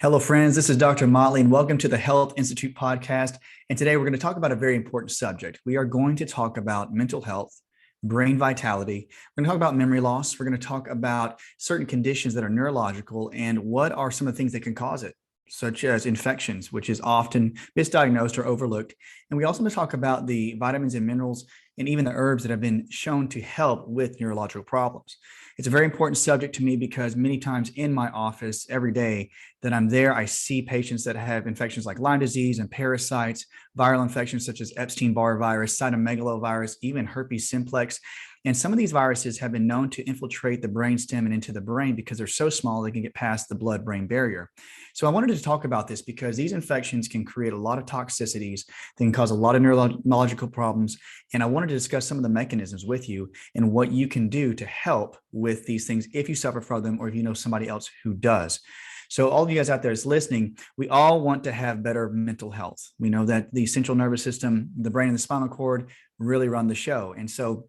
Hello, friends. This is Dr. Motley, and welcome to the Health Institute podcast. And today we're going to talk about a very important subject. We are going to talk about mental health, brain vitality. We're going to talk about memory loss. We're going to talk about certain conditions that are neurological and what are some of the things that can cause it, such as infections, which is often misdiagnosed or overlooked. And we also want to talk about the vitamins and minerals and even the herbs that have been shown to help with neurological problems. It's a very important subject to me because many times in my office every day that I'm there, I see patients that have infections like Lyme disease and parasites, viral infections such as Epstein-Barr virus, cytomegalovirus, even herpes simplex. And some of these viruses have been known to infiltrate the brainstem and into the brain because they're so small they can get past the blood-brain barrier. So I wanted to talk about this because these infections can create a lot of toxicities. They can cause a lot of neurological problems. And I wanted to discuss some of the mechanisms with you and what you can do to help with these things if you suffer from them or if you know somebody else who does. So all of you guys out there that's listening, we all want to have better mental health. We know that the central nervous system, the brain and the spinal cord really run the show. And so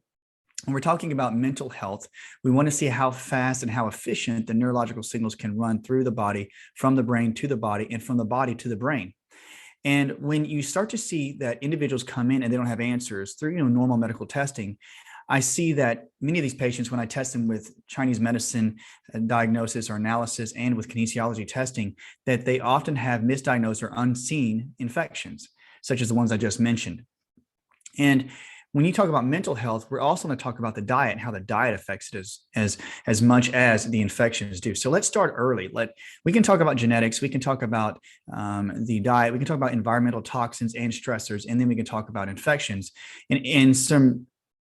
when we're talking about mental health, we want to see how fast and how efficient the neurological signals can run through the body, from the brain to the body, and from the body to the brain. And when you start to see that individuals come in and they don't have answers through normal medical testing, I see that many of these patients, when I test them with Chinese medicine diagnosis or analysis and with kinesiology testing, that they often have misdiagnosed or unseen infections, such as the ones I just mentioned. And when you talk about mental health, we're also going to talk about the diet and how the diet affects it as much as the infections do. So let's start early. We can talk about genetics. We can talk about the diet. We can talk about environmental toxins and stressors, and then we can talk about infections and some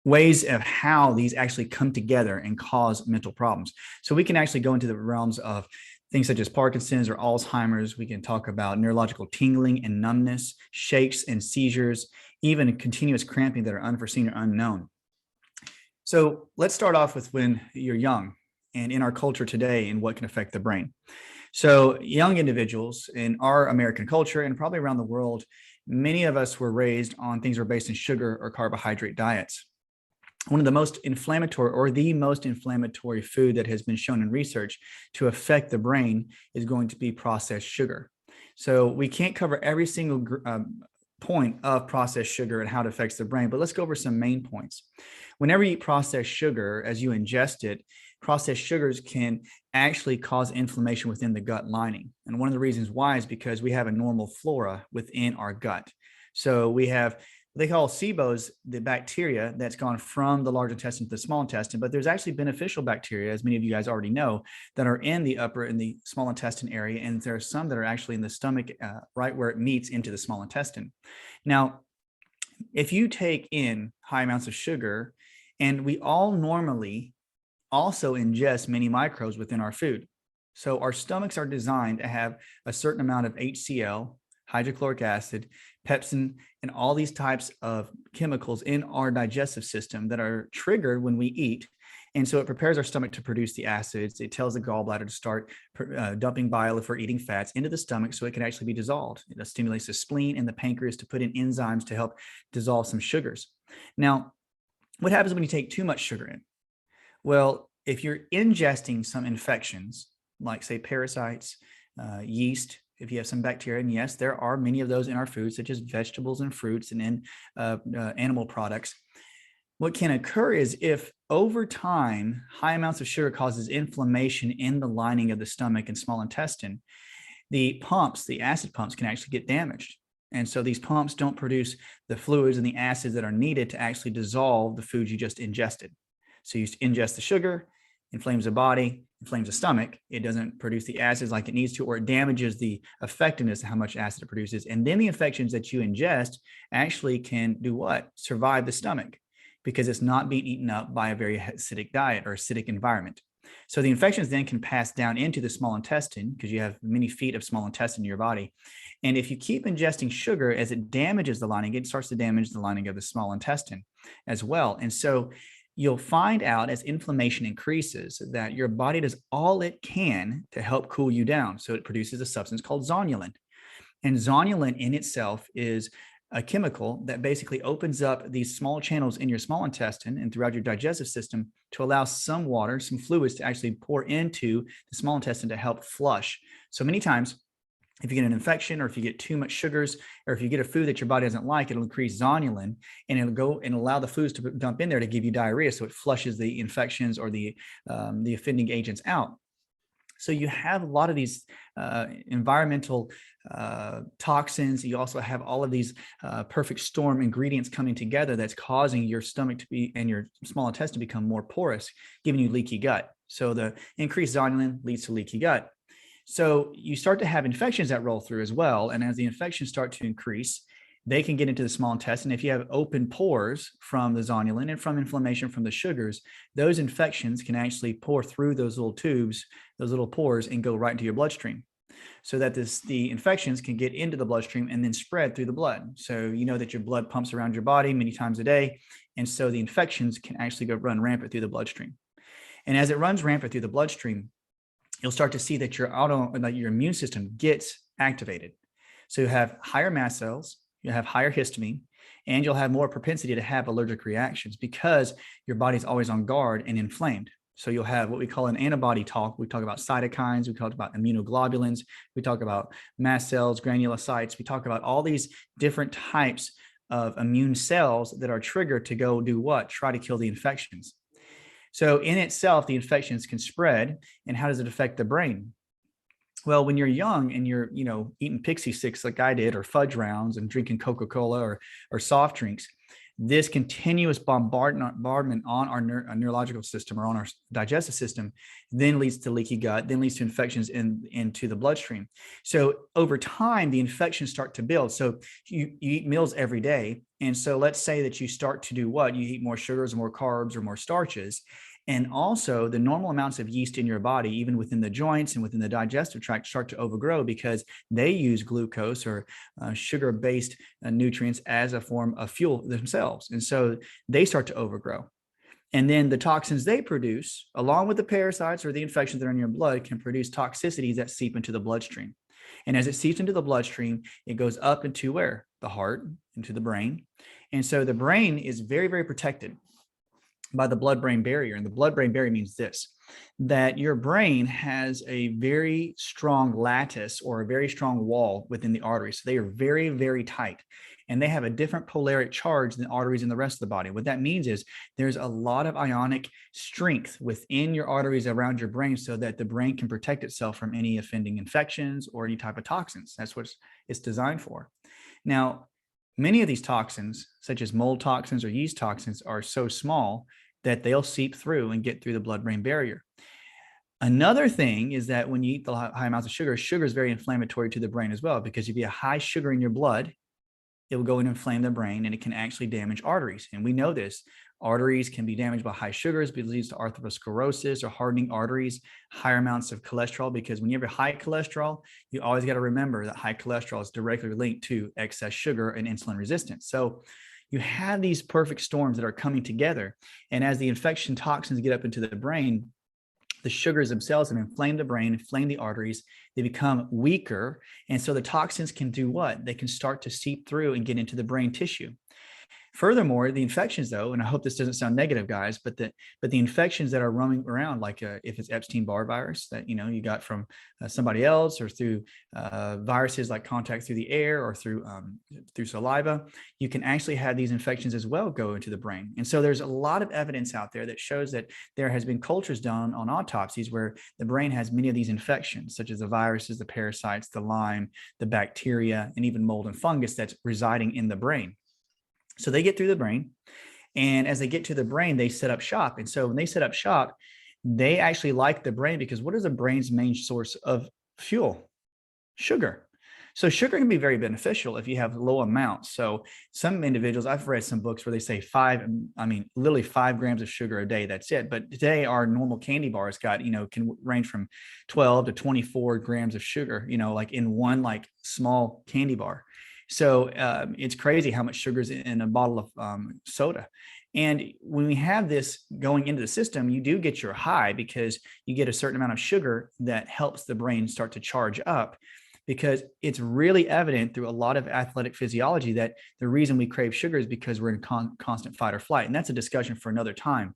ways of how these actually come together and cause mental problems. So we can actually go into the realms of things such as Parkinson's or Alzheimer's. We can talk about neurological tingling and numbness, shakes and seizures, even continuous cramping that are unforeseen or unknown. So let's start off with when you're young and in our culture today and what can affect the brain. So young individuals in our American culture and probably around the world, many of us were raised on things that are based in sugar or carbohydrate diets. One of the most inflammatory or the most inflammatory food that has been shown in research to affect the brain is going to be processed sugar. So we can't cover every single point of processed sugar and how it affects the brain, but let's go over some main points. Whenever you eat processed sugar, as you ingest it, processed sugars can actually cause inflammation within the gut lining. And one of the reasons why is because we have a normal flora within our gut. So we have they call SIBOs the bacteria that's gone from the large intestine to the small intestine, but there's actually beneficial bacteria, as many of you guys already know, that are in the small intestine area, and there are some that are actually in the stomach, right where it meets into the small intestine. Now, if you take in high amounts of sugar, and we all normally also ingest many microbes within our food. So our stomachs are designed to have a certain amount of HCl, hydrochloric acid, pepsin, and all these types of chemicals in our digestive system that are triggered when we eat. And so it prepares our stomach to produce the acids. It tells the gallbladder to start dumping bile if we're eating fats into the stomach so it can actually be dissolved. It stimulates the spleen and the pancreas to put in enzymes to help dissolve some sugars. Now, what happens when you take too much sugar in? Well, if you're ingesting some infections, like say parasites, yeast, if you have some bacteria, and yes, there are many of those in our food, such as vegetables and fruits and in animal products. What can occur is if over time, high amounts of sugar causes inflammation in the lining of the stomach and small intestine, the acid pumps can actually get damaged. And so these pumps don't produce the fluids and the acids that are needed to actually dissolve the foods you just ingested. So you ingest the sugar, inflames the body, inflames the stomach. It doesn't produce the acids like it needs to, or it damages the effectiveness of how much acid it produces. And then the infections that you ingest actually can do what? Survive the stomach because it's not being eaten up by a very acidic diet or acidic environment. So the infections then can pass down into the small intestine because you have many feet of small intestine in your body. And if you keep ingesting sugar as it damages the lining, it starts to damage the lining of the small intestine as well. And so you'll find out as inflammation increases that your body does all it can to help cool you down. So it produces a substance called zonulin. And zonulin in itself is a chemical that basically opens up these small channels in your small intestine and throughout your digestive system to allow some water, some fluids to actually pour into the small intestine to help flush. So many times If you get an infection, or if you get too much sugars, or if you get a food that your body doesn't like, it'll increase zonulin, and it'll go and allow the foods to dump in there to give you diarrhea. So it flushes the infections or the offending agents out. So you have a lot of these environmental toxins. You also have all of these perfect storm ingredients coming together that's causing your stomach to be and your small intestine to become more porous, giving you leaky gut. So the increased zonulin leads to leaky gut. So you start to have infections that roll through as well. And as the infections start to increase, they can get into the small intestine. If you have open pores from the zonulin and from inflammation from the sugars, those infections can actually pour through those little tubes, those little pores, and go right into your bloodstream. So that the infections can get into the bloodstream and then spread through the blood. So you know that your blood pumps around your body many times a day. And so the infections can actually go run rampant through the bloodstream. And as it runs rampant through the bloodstream, you'll start to see that your immune system gets activated. So you have higher mast cells, you'll have higher histamine, and you'll have more propensity to have allergic reactions because your body's always on guard and inflamed. So you'll have what we call an antibody talk. We talk about cytokines, we talk about immunoglobulins, we talk about mast cells, granulocytes. We talk about all these different types of immune cells that are triggered to go do what? Try to kill the infections. So in itself, the infections can spread. And how does it affect the brain? Well, when you're young and you're, eating pixie sticks like I did, or fudge rounds, and drinking Coca-Cola or soft drinks, this continuous bombardment on our neurological system or on our digestive system then leads to leaky gut, then leads to infections into the bloodstream. So over time, the infections start to build. So you eat meals every day. And so let's say that you start to do what? You eat more sugars, more carbs, or more starches. And also the normal amounts of yeast in your body, even within the joints and within the digestive tract, start to overgrow because they use glucose or sugar-based nutrients as a form of fuel themselves. And so they start to overgrow. And then the toxins they produce, along with the parasites or the infections that are in your blood, can produce toxicities that seep into the bloodstream. And as it seeps into the bloodstream, it goes up into where? The heart, into the brain. And so the brain is very, very protected by the blood-brain barrier. And the blood-brain barrier means this, that your brain has a very strong lattice or a very strong wall within the arteries. So they are very, very tight. And they have a different polaric charge than arteries in the rest of the body. What that means is there's a lot of ionic strength within your arteries around your brain so that the brain can protect itself from any offending infections or any type of toxins. That's what it's designed for. Now, many of these toxins, such as mold toxins or yeast toxins, are so small that they'll seep through and get through the blood-brain barrier. Another thing is that when you eat the high amounts of sugar, sugar is very inflammatory to the brain as well, because if you have high sugar in your blood, it will go and inflame the brain, and it can actually damage arteries. And we know this. Arteries can be damaged by high sugars, but it leads to atherosclerosis or hardening arteries, higher amounts of cholesterol, because when you have high cholesterol, you always got to remember that high cholesterol is directly linked to excess sugar and insulin resistance. So you have these perfect storms that are coming together. And as the infection toxins get up into the brain, the sugars themselves have inflamed the brain, inflamed the arteries, they become weaker. And so the toxins can do what? They can start to seep through and get into the brain tissue. Furthermore, the infections, though, and I hope this doesn't sound negative, guys, but the infections that are roaming around, like if it's Epstein-Barr virus that you got from somebody else, or through viruses like contact through the air or through saliva, you can actually have these infections as well go into the brain. And so there's a lot of evidence out there that shows that there has been cultures done on autopsies where the brain has many of these infections, such as the viruses, the parasites, the Lyme, the bacteria, and even mold and fungus that's residing in the brain. So they get through the brain, and as they get to the brain, they set up shop. And so when they set up shop, they actually like the brain because what is the brain's main source of fuel? Sugar. So sugar can be very beneficial if you have low amounts. So some individuals, I've read some books where they say literally 5 grams of sugar a day. That's it. But today our normal candy bars can range from 12 to 24 grams of sugar, like in one small candy bar. So it's crazy how much sugar is in a bottle of soda. And when we have this going into the system, you do get your high because you get a certain amount of sugar that helps the brain start to charge up, because it's really evident through a lot of athletic physiology that the reason we crave sugar is because we're in constant fight or flight. And that's a discussion for another time.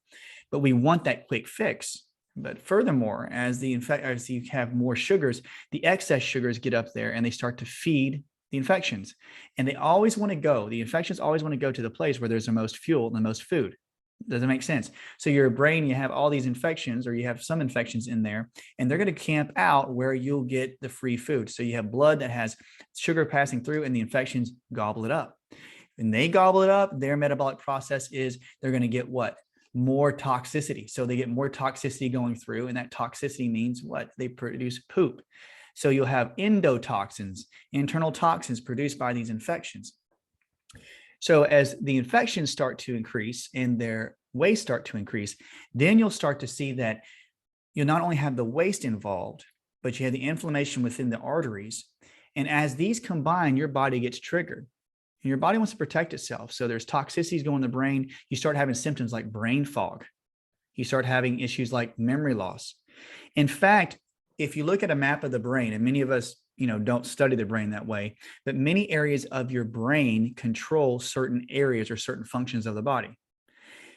But we want that quick fix. But furthermore, as you have more sugars, the excess sugars get up there and they start to feed the infections. And the infections always want to go to the place where there's the most fuel and the most food. Doesn't make sense. So your brain, you have all these infections, or you have some infections in there, and they're going to camp out where you'll get the free food. So you have blood that has sugar passing through, and the infections gobble it up. When they gobble it up, their metabolic process is they're going to get what? More toxicity. So they get more toxicity going through, and that toxicity means what? They produce poop. So you'll have endotoxins, internal toxins produced by these infections. So as the infections start to increase and their waste start to increase, then you'll start to see that you'll not only have the waste involved, but you have the inflammation within the arteries. And as these combine, your body gets triggered. And your body wants to protect itself. So there's toxicities going in the brain. You start having symptoms like brain fog. You start having issues like memory loss. In fact, if you look at a map of the brain, and many of us don't study the brain that way, but many areas of your brain control certain areas or certain functions of the body.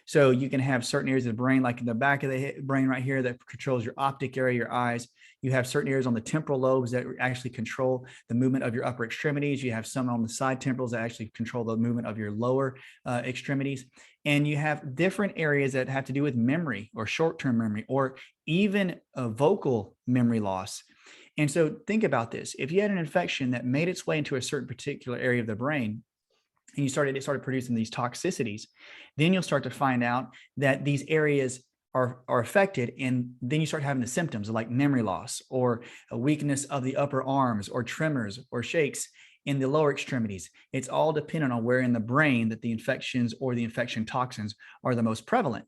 So you can have certain areas of the brain, like in the back of the brain right here, that controls your optic area, your eyes. You have certain areas on the temporal lobes that actually control the movement of your upper extremities. You have some on the side temporals that actually control the movement of your lower extremities. And you have different areas that have to do with memory or short-term memory, or even a vocal memory loss. And so think about this. If you had an infection that made its way into a certain particular area of the brain, and it started producing these toxicities, then you'll start to find out that these areas are affected. And then you start having the symptoms like memory loss, or a weakness of the upper arms, or tremors or shakes in the lower extremities. It's all dependent on where in the brain that the infections or the infection toxins are the most prevalent.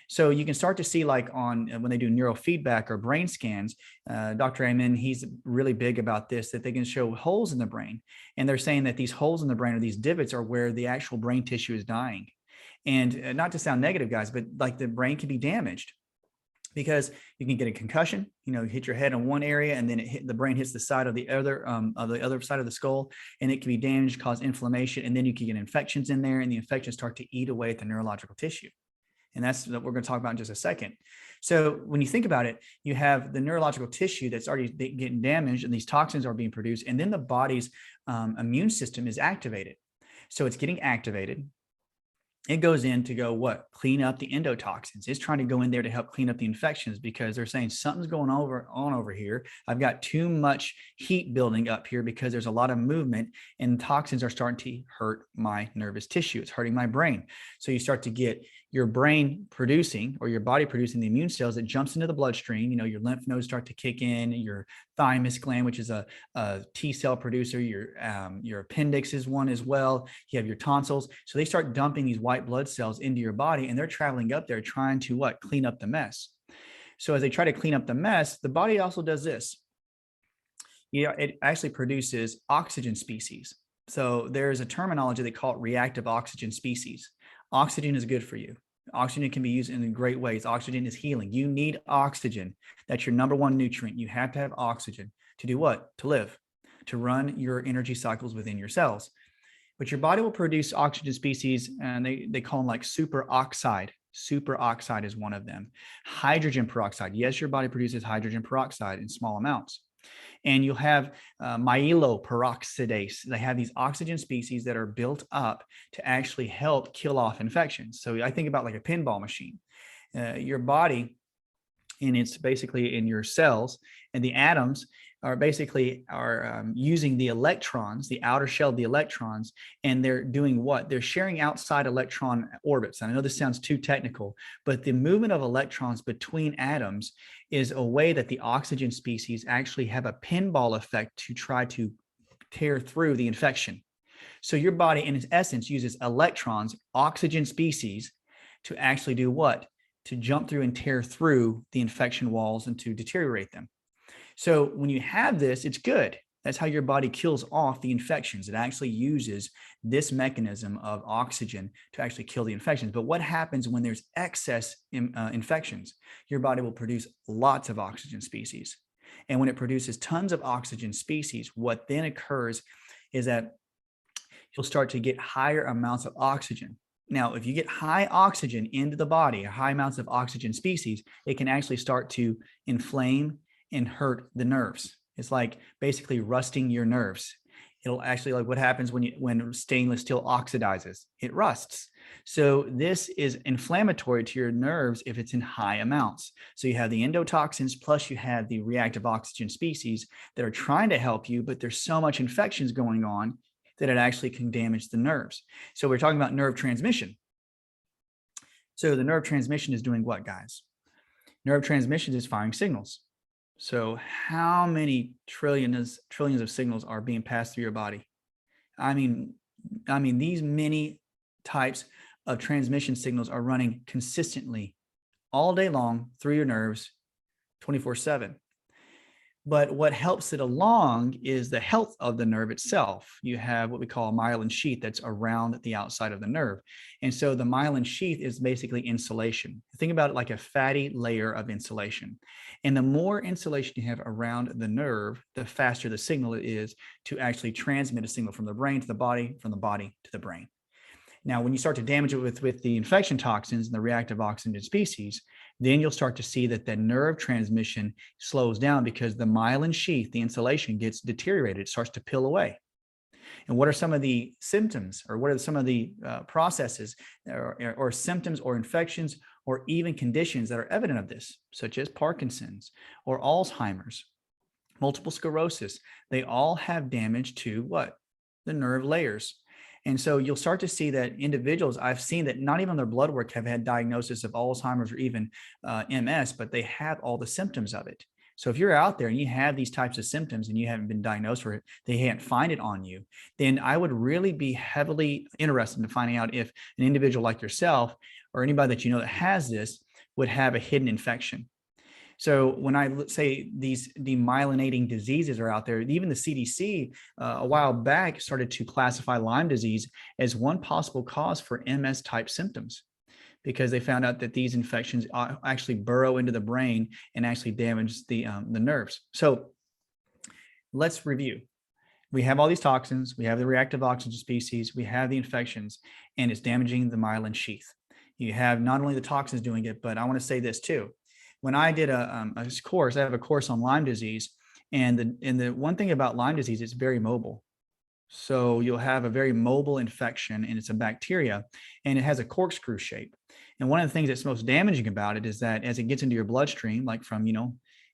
So you can start to see, like when they do neurofeedback or brain scans, Dr. Amen, he's really big about this, that they can show holes in the brain. And they're saying that these holes in the brain, or these divots, are where the actual brain tissue is dying. And not to sound negative, guys, but like the brain can be damaged because you can get a concussion, hit your head in one area, and then the brain hits the side of the other side of the skull, and it can be damaged, cause inflammation. And then you can get infections in there, and the infections start to eat away at the neurological tissue. And that's what we're going to talk about in just a second. So when you think about it, you have the neurological tissue that's already getting damaged, and these toxins are being produced, and then the body's immune system is activated. So it's getting activated. It goes in to clean up the endotoxins. It's trying to go in there to help clean up the infections, because they're saying something's going on over here. I've got too much heat building up here because there's a lot of movement, and toxins are starting to hurt my nervous tissue. It's hurting my brain. So you start to get your brain producing, or your body producing, the immune cells that jumps into the bloodstream. Your lymph nodes start to kick in, your thymus gland, which is a T cell producer, your appendix is one as well. You have your tonsils. So they start dumping these white blood cells into your body, and they're traveling up there trying to clean up the mess. So as they try to clean up the mess, the body also does this. It actually produces oxygen species. So there's a terminology, they call it reactive oxygen species. Oxygen is good for you. Oxygen can be used in great ways. Oxygen is healing. You need oxygen. That's your number one nutrient. You have to have oxygen to do what? To live, to run your energy cycles within your cells. But your body will produce oxygen species, and they call them like superoxide. Superoxide is one of them. Hydrogen peroxide. Yes, your body produces hydrogen peroxide in small amounts. And you'll have myeloperoxidase. They have these oxygen species that are built up to actually help kill off infections. So I think about like a pinball machine. Your body, and it's basically in your cells, and the atoms are basically using the electrons, the outer shell of the electrons, and they're doing what? They're sharing outside electron orbits. And I know this sounds too technical, but the movement of electrons between atoms is a way that the oxygen species actually have a pinball effect to try to tear through the infection. So your body, in its essence, uses electrons, oxygen species, to actually do what? To jump through and tear through the infection walls and to deteriorate them. So when you have this, it's good. That's how your body kills off the infections. It actually uses this mechanism of oxygen to actually kill the infections. But what happens when there's excess infections? Your body will produce lots of oxygen species. And when it produces tons of oxygen species, what then occurs is that you'll start to get higher amounts of oxygen. Now, if you get high oxygen into the body, high amounts of oxygen species, it can actually start to inflame and hurt the nerves. It's like basically rusting your nerves. It'll actually, like what happens when stainless steel oxidizes, it rusts. So this is inflammatory to your nerves if it's in high amounts. So you have the endotoxins plus you have the reactive oxygen species that are trying to help you, but there's so much infections going on that it actually can damage the nerves. So we're talking about nerve transmission. So the nerve transmission is doing what, guys? Nerve transmission is firing signals. So how many trillions of signals are being passed through your body? I mean, these many types of transmission signals are running consistently all day long through your nerves 24/7. But what helps it along is the health of the nerve itself. You have what we call a myelin sheath that's around the outside of the nerve. And so the myelin sheath is basically insulation. Think about it like a fatty layer of insulation. And the more insulation you have around the nerve, the faster the signal it is to actually transmit a signal from the brain to the body, from the body to the brain. Now, when you start to damage it with the infection toxins and the reactive oxygen species, then you'll start to see that the nerve transmission slows down because the myelin sheath, the insulation, gets deteriorated. It starts to peel away. And what are some of the symptoms, or what are some of the processes or symptoms or infections or even conditions that are evident of this, such as Parkinson's or Alzheimer's, multiple sclerosis? They all have damage to what? The nerve layers. And so you'll start to see that individuals, I've seen that not even their blood work have had diagnosis of Alzheimer's or even MS, but they have all the symptoms of it. So if you're out there and you have these types of symptoms and you haven't been diagnosed for it, they can't find it on you, then I would really be heavily interested in finding out if an individual like yourself or anybody that you know that has this would have a hidden infection. So when I say these demyelinating diseases are out there, even the CDC a while back started to classify Lyme disease as one possible cause for MS type symptoms, because they found out that these infections actually burrow into the brain and actually damage the nerves. So let's review. We have all these toxins, we have the reactive oxygen species, we have the infections, and it's damaging the myelin sheath. You have not only the toxins doing it, but I want to say this too. When I did a course, I have a course on Lyme disease, and the one thing about Lyme disease, it's very mobile. So you'll have a very mobile infection, and it's a bacteria, and it has a corkscrew shape. And one of the things that's most damaging about it is that as it gets into your bloodstream, like from,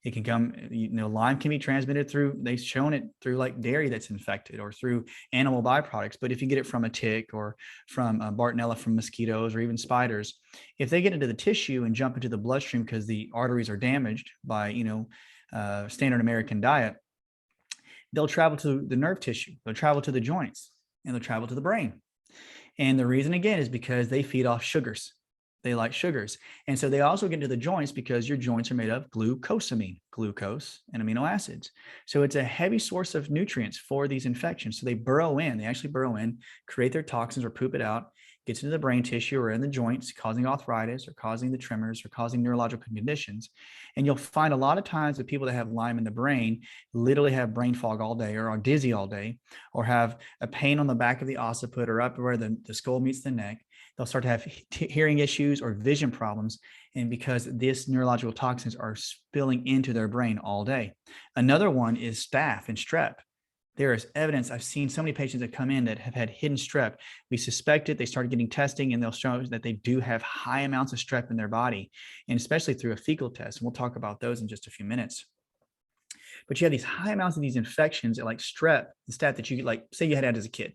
it can come, Lyme can be transmitted through, they've shown it through like dairy that's infected or through animal byproducts. But if you get it from a tick or from Bartonella from mosquitoes or even spiders, if they get into the tissue and jump into the bloodstream because the arteries are damaged by, standard American diet, they'll travel to the nerve tissue, they'll travel to the joints, and they'll travel to the brain. And the reason, again, is because they feed off sugars. They like sugars. And so they also get into the joints because your joints are made of glucosamine, glucose and amino acids. So it's a heavy source of nutrients for these infections. So they actually burrow in, create their toxins or poop it out, gets into the brain tissue or in the joints, causing arthritis or causing the tremors or causing neurological conditions. And you'll find a lot of times that people that have Lyme in the brain literally have brain fog all day or are dizzy all day or have a pain on the back of the occiput or up where the skull meets the neck. They'll start to have hearing issues or vision problems, and because these neurological toxins are spilling into their brain all day. Another one is staph and strep. There is evidence. I've seen so many patients that come in that have had hidden strep. We suspect it. They started getting testing, and they'll show that they do have high amounts of strep in their body, and especially through a fecal test. And we'll talk about those in just a few minutes. But you have these high amounts of these infections, like strep, the staph that you like, say you had as a kid,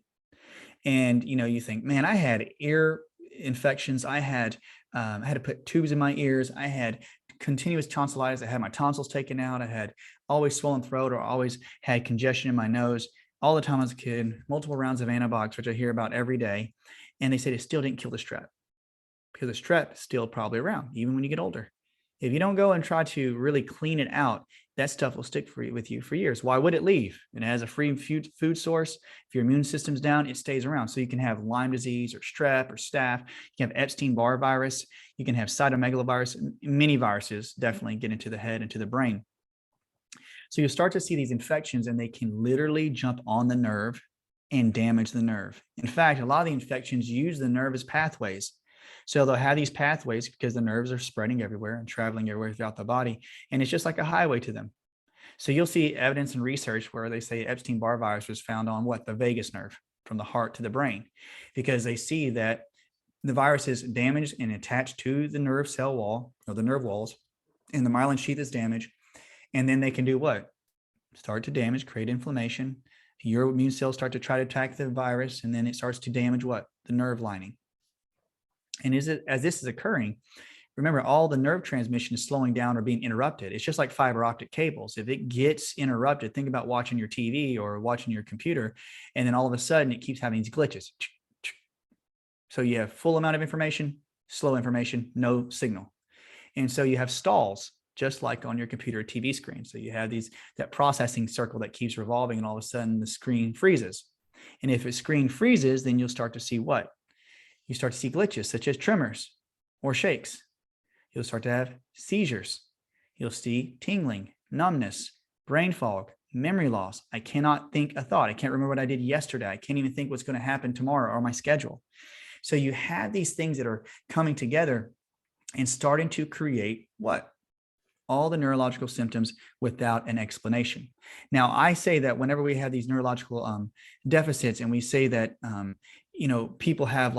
and you think, man, I had ear infections. I had to put tubes in my ears. I had continuous tonsillitis. I had my tonsils taken out. I had always swollen throat or always had congestion in my nose all the time as a kid, multiple rounds of antibiotics, which I hear about every day. And they said it still didn't kill the strep because the strep is still probably around, even when you get older. If you don't go and try to really clean it out, that stuff will stick with you for years. Why would it leave? It has a free food source. If your immune system's down, it stays around. So you can have Lyme disease or strep or staph. You can have Epstein-Barr virus. You can have cytomegalovirus. Many viruses definitely get into the head, into the brain. So you start to see these infections, and they can literally jump on the nerve and damage the nerve. In fact, a lot of the infections use the nerve as pathways. So they'll have these pathways because the nerves are spreading everywhere and traveling everywhere throughout the body. And it's just like a highway to them. So you'll see evidence and research where they say Epstein-Barr virus was found on what? The vagus nerve, from the heart to the brain, because they see that the virus is damaged and attached to the nerve cell wall or the nerve walls, and the myelin sheath is damaged. And then they can do what? Start to damage, create inflammation. Your immune cells start to try to attack the virus, and then it starts to damage what? The nerve lining. And as this is occurring, remember, all the nerve transmission is slowing down or being interrupted. It's just like fiber optic cables. If it gets interrupted, think about watching your TV or watching your computer, and then all of a sudden it keeps having these glitches. So you have full amount of information, slow information, no signal. And so you have stalls, just like on your computer or TV screen. So you have that processing circle that keeps revolving, and all of a sudden the screen freezes. And if a screen freezes, then you'll start to see what? You start to see glitches such as tremors or shakes. You'll start to have seizures. You'll see tingling, numbness, brain fog, memory loss. I cannot think a thought. I can't remember what I did yesterday. I can't even think what's going to happen tomorrow or my schedule. So you have these things that are coming together and starting to create what? All the neurological symptoms without an explanation. Now, I say that whenever we have these neurological deficits, and we say that, people have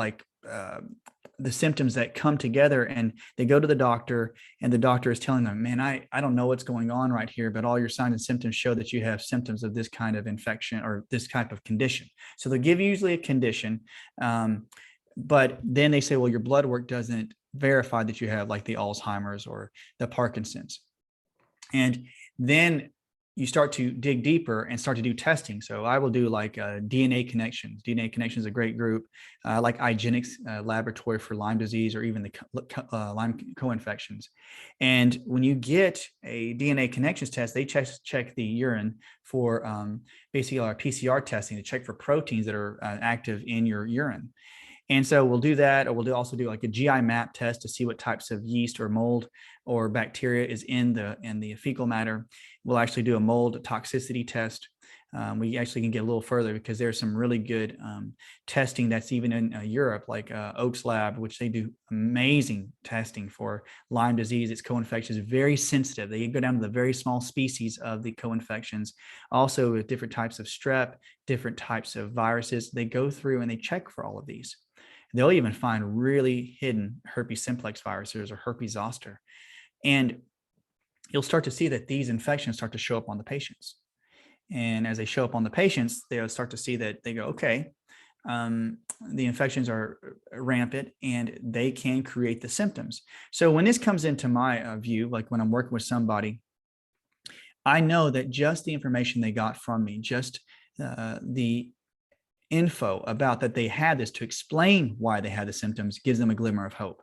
the symptoms that come together, and they go to the doctor, and the doctor is telling them, man, I don't know what's going on right here, but all your signs and symptoms show that you have symptoms of this kind of infection or this type of condition. So they'll give you usually a condition, but then they say, well, your blood work doesn't verify that you have like the Alzheimer's or the Parkinson's. And then you start to dig deeper and start to do testing. So I will do like DNA Connections. DNA Connections is a great group, like IGeneX laboratory for Lyme disease or even the Lyme co-infections. And when you get a DNA Connections test, they check the urine for basically our PCR testing to check for proteins that are active in your urine. And so we'll do that, or we'll also do like a GI map test to see what types of yeast or mold or bacteria is in the fecal matter. We'll actually do a mold toxicity test. We actually can get a little further because there's some really good testing that's even in Europe, like Oaks Lab, which they do amazing testing for Lyme disease. Its co-infection is very sensitive. They go down to the very small species of the co-infections. Also with different types of strep, different types of viruses. They go through and they check for all of these. They'll even find really hidden herpes simplex viruses or herpes zoster. And you'll start to see that these infections start to show up on the patients. And as they show up on the patients, they'll start to see that they go, okay, the infections are rampant and they can create the symptoms. So when this comes into my view, like when I'm working with somebody, I know that just the information they got from me, just the info about that they had this to explain why they had the symptoms gives them a glimmer of hope.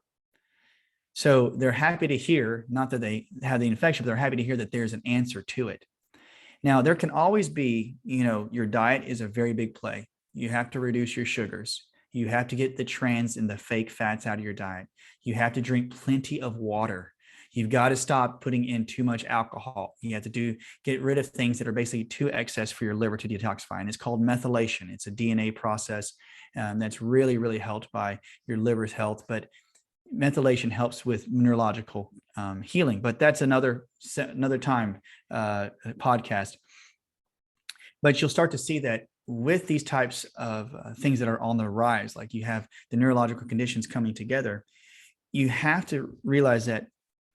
So they're happy to hear, not that they have the infection, but they're happy to hear that there's an answer to it. Now, there can always be, your diet is a very big play. You have to reduce your sugars. You have to get the trans and the fake fats out of your diet. You have to drink plenty of water. You've got to stop putting in too much alcohol. You have to get rid of things that are basically too excess for your liver to detoxify. And it's called methylation. It's a DNA process that's really, really helped by your liver's health. But methylation helps with neurological healing. But that's another time podcast. But you'll start to see that with these types of things that are on the rise, like you have the neurological conditions coming together, you have to realize that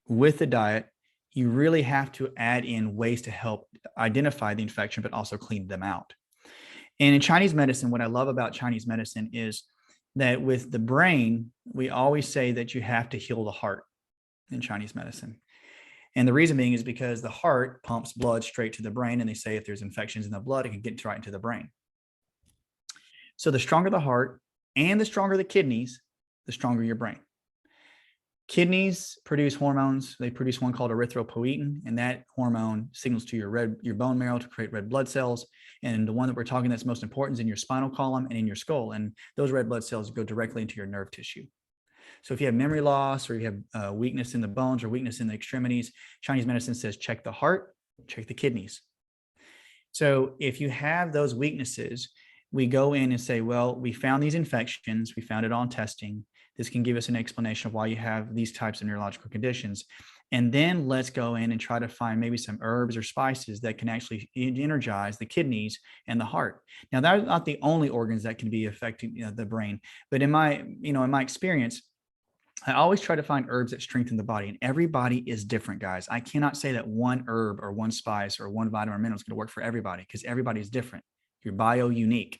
with the diet, you really have to add in ways to help identify the infection, but also clean them out. And in Chinese medicine, what I love about Chinese medicine is that with the brain, we always say that you have to heal the heart in Chinese medicine. And the reason being is because the heart pumps blood straight to the brain. And they say if there's infections in the blood, it can get right into the brain. So the stronger the heart and the stronger the kidneys, the stronger your brain. Kidneys produce hormones. They produce one called erythropoietin, and that hormone signals to your bone marrow to create red blood cells. And the one that we're talking that's most important is in your spinal column and in your skull. And those red blood cells go directly into your nerve tissue. So if you have memory loss or you have weakness in the bones or weakness in the extremities, Chinese medicine says check the heart, check the kidneys. So if you have those weaknesses, we go in and say, well, we found these infections, we found it on testing. This can give us an explanation of why you have these types of neurological conditions. And then let's go in and try to find maybe some herbs or spices that can actually energize the kidneys and the heart. Now, that's not the only organs that can be affecting the brain, but in my experience, I always try to find herbs that strengthen the body, and everybody is different, guys. I cannot say that one herb or one spice or one vitamin or mineral is going to work for everybody because everybody is different. You're bio unique.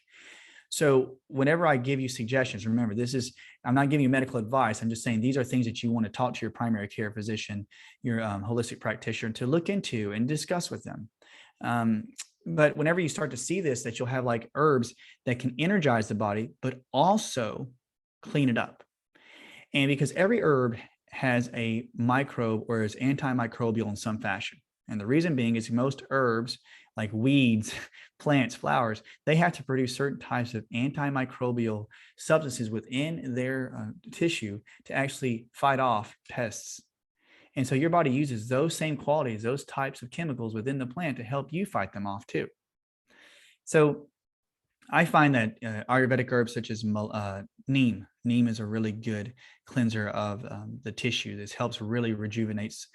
So whenever I give you suggestions, remember, I'm not giving you medical advice. I'm just saying these are things that you want to talk to your primary care physician, your holistic practitioner, to look into and discuss with them. But whenever you start to see this, that you'll have like herbs that can energize the body, but also clean it up. And because every herb has a microbe or is antimicrobial in some fashion. And the reason being is most herbs, like weeds, plants, flowers, they have to produce certain types of antimicrobial substances within their tissue to actually fight off pests. And so your body uses those same qualities, those types of chemicals within the plant to help you fight them off too. So I find that Ayurvedic herbs such as neem is a really good cleanser of the tissue. This helps really rejuvenates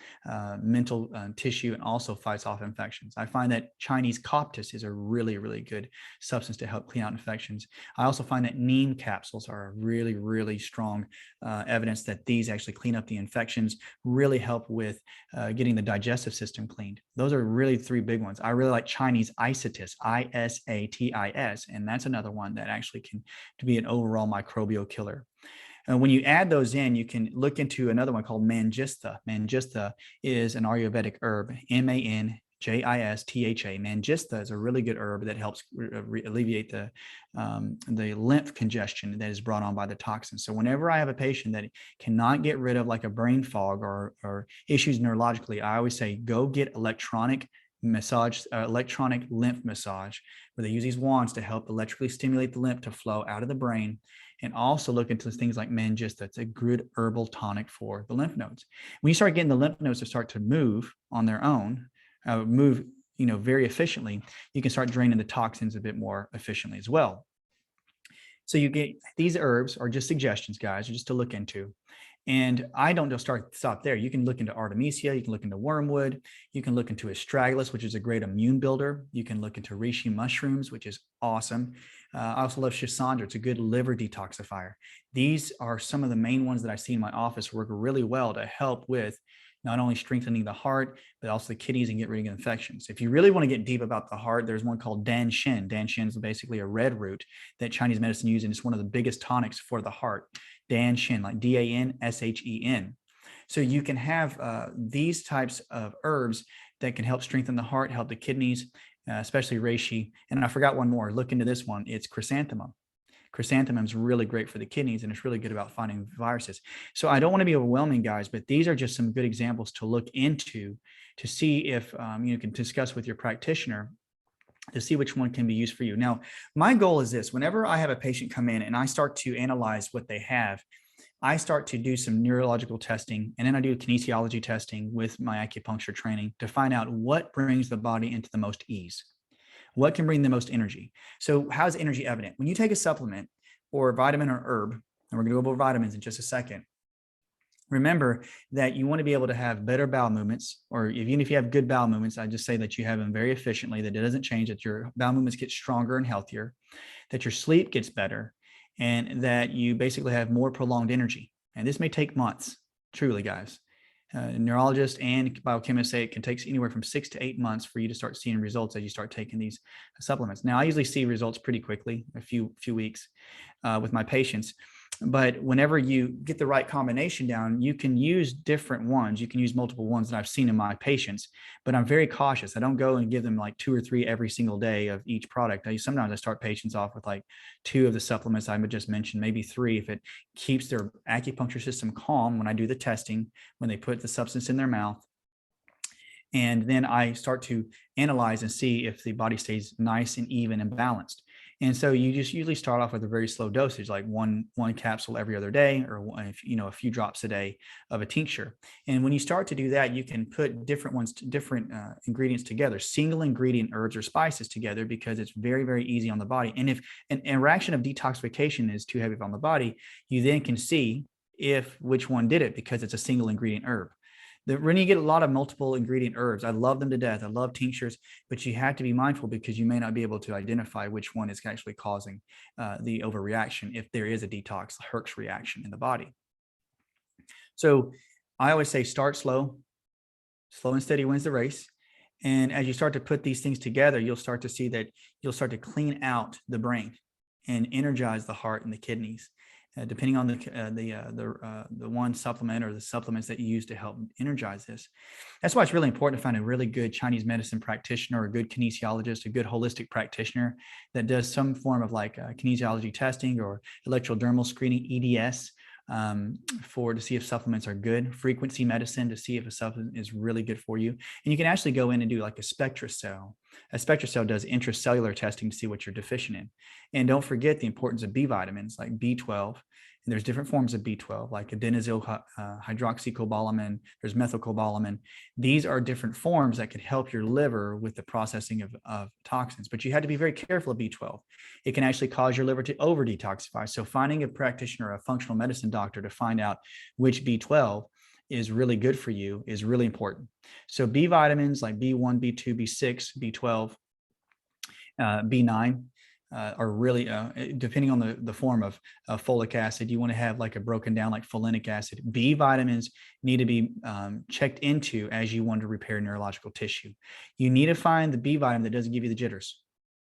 mental tissue and also fights off infections. I find that Chinese coptis is a really, really good substance to help clean out infections. I also find that neem capsules are a really, really strong evidence that these actually clean up the infections, really help with getting the digestive system cleaned. Those are really three big ones. I really like Chinese isatis, ISATIS, and that's another one that actually can be an overall microbial killer. And when you add those in, you can look into another one called mangista. Mangista is an Ayurvedic herb, Manjistha. Mangista is a really good herb that helps alleviate the lymph congestion that is brought on by the toxins. So whenever I have a patient that cannot get rid of like a brain fog or issues neurologically, I always say, go get electronic lymph massage, where they use these wands to help electrically stimulate the lymph to flow out of the brain, and also look into things like mangista. That's a good herbal tonic for the lymph nodes. When you start getting the lymph nodes to start to move on their own, very efficiently, you can start draining the toxins a bit more efficiently as well. So you get these herbs are just suggestions, guys, or just to look into. And I don't just stop there. You can look into Artemisia, you can look into wormwood, you can look into astragalus, which is a great immune builder. You can look into reishi mushrooms, which is awesome. I also love Schisandra. It's a good liver detoxifier. These are some of the main ones that I see in my office work really well to help with not only strengthening the heart, but also the kidneys and get rid of infections. If you really want to get deep about the heart, there's one called danshin. Danshin is basically a red root that Chinese medicine uses, and it's one of the biggest tonics for the heart. Danshin, like DANSHEN. So you can have these types of herbs that can help strengthen the heart, help the kidneys, especially reishi. And I forgot one more. Look into this one. It's chrysanthemum. Chrysanthemum is really great for the kidneys, and it's really good about fighting viruses. So I don't want to be overwhelming, guys, but these are just some good examples to look into to see if you can discuss with your practitioner to see which one can be used for you. Now, my goal is this: whenever I have a patient come in and I start to analyze what they have, I start to do some neurological testing, and then I do kinesiology testing with my acupuncture training to find out what brings the body into the most ease. What can bring the most energy? So how's energy evident? When you take a supplement or a vitamin or herb, and we're going to go over vitamins in just a second, remember that you want to be able to have better bowel movements, or even if you have good bowel movements, I just say that you have them very efficiently, that it doesn't change, that your bowel movements get stronger and healthier, that your sleep gets better, and that you basically have more prolonged energy. And this may take months, truly, guys. Neurologists and biochemists say it can take anywhere from 6 to 8 months for you to start seeing results as you start taking these supplements. Now, I usually see results pretty quickly, a few weeks with my patients. But whenever you get the right combination down, you can use different ones. You can use multiple ones that I've seen in my patients, but I'm very cautious. I don't go and give them like 2 or 3 every single day of each product. Sometimes I start patients off with like 2 of the supplements I just mentioned, maybe 3, if it keeps their acupuncture system calm when I do the testing, when they put the substance in their mouth. And then I start to analyze and see if the body stays nice and even and balanced. And so you just usually start off with a very slow dosage, like one capsule every other day, or a few drops a day of a tincture. And when you start to do that, you can put different ingredients together, single ingredient herbs or spices together, because it's very, very easy on the body. And if an interaction of detoxification is too heavy on the body, you then can see if which one did it, because it's a single ingredient herb. When you get a lot of multiple ingredient herbs, I love them to death. I love tinctures, but you have to be mindful, because you may not be able to identify which one is actually causing the overreaction, if there is a detox Herx reaction in the body. So I always say start slow. Slow and steady wins the race. And as you start to put these things together, you'll start to see that you'll start to clean out the brain and energize the heart and the kidneys, depending on the one supplement or the supplements that you use to help energize this. That's why it's really important to find a really good Chinese medicine practitioner, or a good kinesiologist, a good holistic practitioner that does some form of like kinesiology testing or electrodermal screening, EDS, to see if supplements are good, frequency medicine to see if a supplement is really good for you. And you can actually go in and do like a SpectraCell. A SpectraCell does intracellular testing to see what you're deficient in. And don't forget the importance of B vitamins like B12. And there's different forms of B12, like adenosyl hydroxycobalamin, there's methylcobalamin. These are different forms that can help your liver with the processing of toxins, but you have to be very careful of B12. It can actually cause your liver to over detoxify. So finding a practitioner, a functional medicine doctor, to find out which B12 is really good for you is really important. So B vitamins like B1, B2, B6, B12, B9, are really, depending on the form of folic acid, you want to have like a broken down like folinic acid. B vitamins need to be checked into as you want to repair neurological tissue. You need to find the B vitamin that doesn't give you the jitters.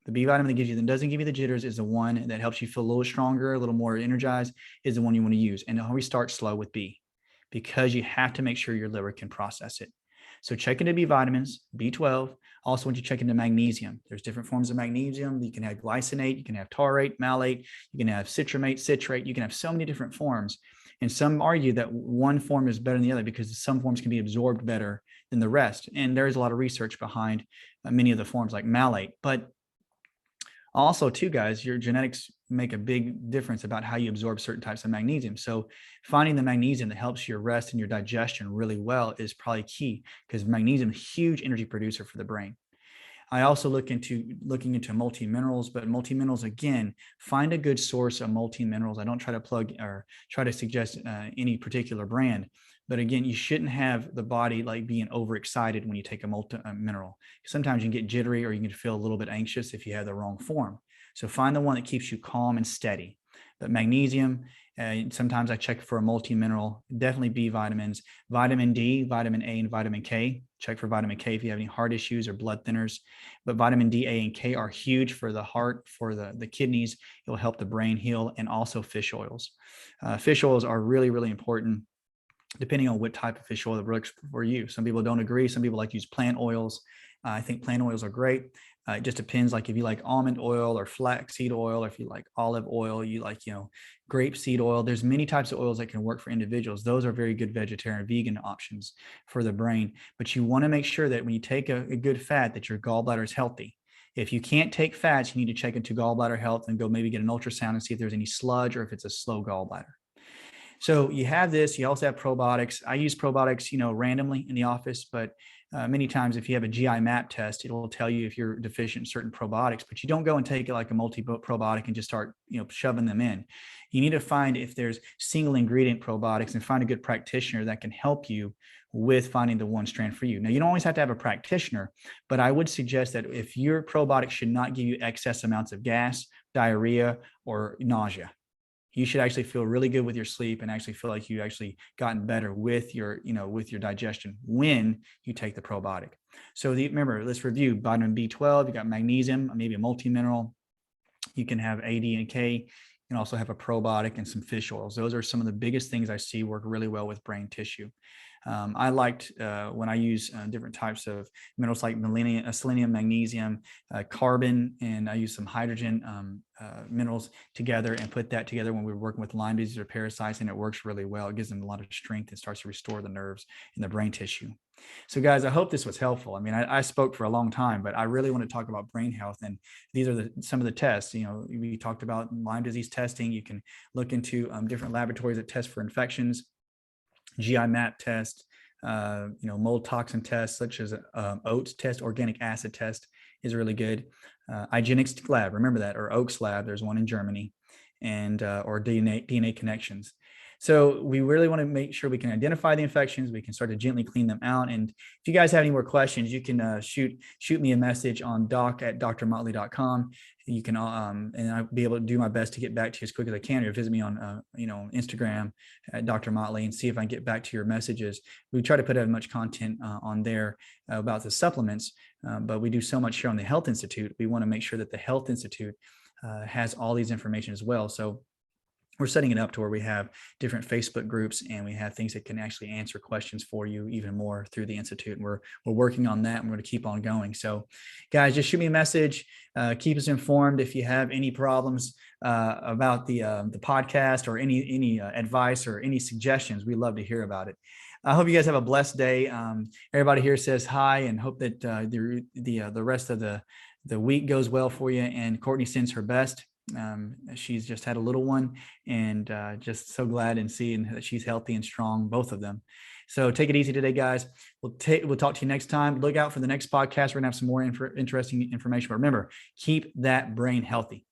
The B vitamin that doesn't give you the jitters is the one that helps you feel a little stronger, a little more energized, is the one you want to use. And always start slow with B, because you have to make sure your liver can process it. So check into B vitamins, B12. Also, when you check into magnesium, there's different forms of magnesium. You can have glycinate, you can have taurate, malate, you can have citramate, citrate. You can have so many different forms. And some argue that one form is better than the other, because some forms can be absorbed better than the rest. And there's a lot of research behind many of the forms like malate. But also, too, guys, your genetics make a big difference about how you absorb certain types of magnesium. So finding the magnesium that helps your rest and your digestion really well is probably key, because magnesium is a huge energy producer for the brain. I also looking into multi-minerals, but multi-minerals, again, find a good source of multi-minerals. I don't try to plug or try to suggest any particular brand, but again, you shouldn't have the body like being overexcited when you take a multi-mineral. Sometimes you can get jittery, or you can feel a little bit anxious if you have the wrong form. So find the one that keeps you calm and steady. But magnesium, sometimes I check for a multi-mineral, definitely B vitamins, vitamin D, vitamin A, and vitamin K. Check for vitamin K if you have any heart issues or blood thinners. But vitamin D, A, and K are huge for the heart, for the kidneys. It will help the brain heal, and also fish oils. Fish oils are really, really important, depending on what type of fish oil that works for you. Some people don't agree. Some people like to use plant oils. I think plant oils are great. It just depends. Like if you like almond oil or flaxseed oil, or if you like olive oil, you like, grape seed oil. There's many types of oils that can work for individuals. Those are very good vegetarian, vegan options for the brain. But you want to make sure that when you take a good fat, that your gallbladder is healthy. If you can't take fats, you need to check into gallbladder health and go maybe get an ultrasound and see if there's any sludge, or if it's a slow gallbladder. So you have this, you also have probiotics. I use probiotics, randomly in the office, but many times if you have a GI map test, it will tell you if you're deficient in certain probiotics, but you don't go and take it like a multi-probiotic and just start, shoving them in. You need to find if there's single ingredient probiotics, and find a good practitioner that can help you with finding the one strand for you. Now, you don't always have to have a practitioner, but I would suggest that if your probiotic should not give you excess amounts of gas, diarrhea, or nausea, you should actually feel really good with your sleep, and actually feel like you actually gotten better with your digestion when you take the probiotic. So remember, let's review vitamin B12, you got magnesium, maybe a multi-mineral. You can have A, D, and K. You can also have a probiotic and some fish oils. Those are some of the biggest things I see work really well with brain tissue. I liked when I use different types of minerals like selenium, magnesium, carbon, and I use some hydrogen minerals together and put that together when we were working with Lyme disease or parasites, and it works really well. It gives them a lot of strength and starts to restore the nerves and the brain tissue. So guys, I hope this was helpful. I mean, I spoke for a long time, but I really want to talk about brain health. And these are some of the tests. We talked about Lyme disease testing. You can look into different laboratories that test for infections, GI map test, mold toxin tests such as OATS test, organic acid test is really good. IGenics lab, remember that, or Oaks lab. There's one in Germany, and or DNA connections. So we really want to make sure we can identify the infections. We can start to gently clean them out. And if you guys have any more questions, you can shoot me a message on doc@drmotley.com. You can, and I'll be able to do my best to get back to you as quick as I can, or visit me on, Instagram at Dr. Motley and see if I can get back to your messages. We try to put as much content on there about the supplements, but we do so much here on the Health Institute. We want to make sure that the Health Institute has all these information as well. So we're setting it up to where we have different Facebook groups and we have things that can actually answer questions for you even more through the Institute. And we're working on that and we're going to keep on going. So guys, just shoot me a message, keep us informed. If you have any problems about the podcast or any advice or any suggestions, we love to hear about it. I hope you guys have a blessed day. Everybody here says hi and hope that the rest of the week goes well for you. And Courtney sends her best. She's just had a little one, and just so glad and seeing that she's healthy and strong, both of them. So take it easy today, guys. We'll talk to you next time. Look out for the next podcast. We're gonna have some more interesting information. But remember, keep that brain healthy.